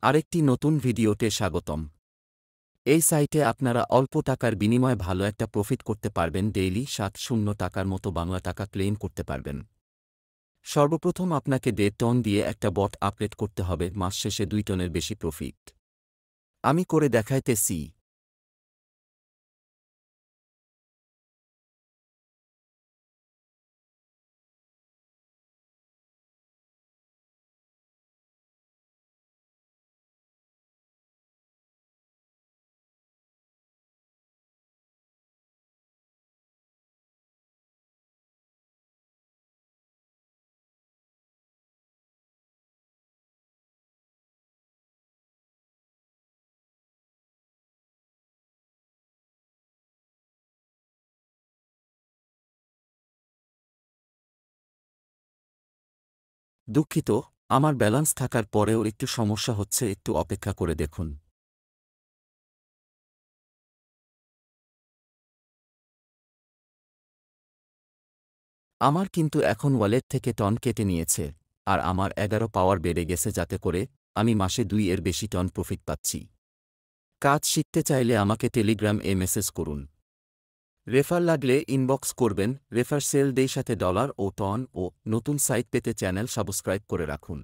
আরেকটি নতুন ভিডিওতে স্বাগতম। এই সাইটে আপনারা অল্প টাকার বিনিময়ে ভালো একটা প্রফিট করতে পারবেন। ডেইলি ৭০ টাকার মতো বাংলা টাকা ক্লেইম করতে পারবেন। সর্বপ্রথম আপনাকে ১.৫ টন দিয়ে একটা বট আপডেট করতে হবে, মাস শেষে ২ টনের বেশি প্রফিট। আমি করে দেখাইতেছি। দুঃখিত, আমার ব্যালান্স থাকার পরেও একটু সমস্যা হচ্ছে, একটু অপেক্ষা করে দেখুন। আমার কিন্তু এখন ওয়ালেট থেকে টন কেটে নিয়েছে, আর আমার ১১ পাওয়ার বেড়ে গেছে, যাতে করে আমি মাসে ২ এর বেশি টন প্রফিট পাচ্ছি। কাজ শিখতে চাইলে আমাকে টেলিগ্রাম মেসেজ করুন। রেফার লাগলে ইনবক্স করবেন। রেফার সেল দেই সাথে ডলার ও টন ও নতুন সাইট পেতে চ্যানেল সাবস্ক্রাইব করে রাখুন।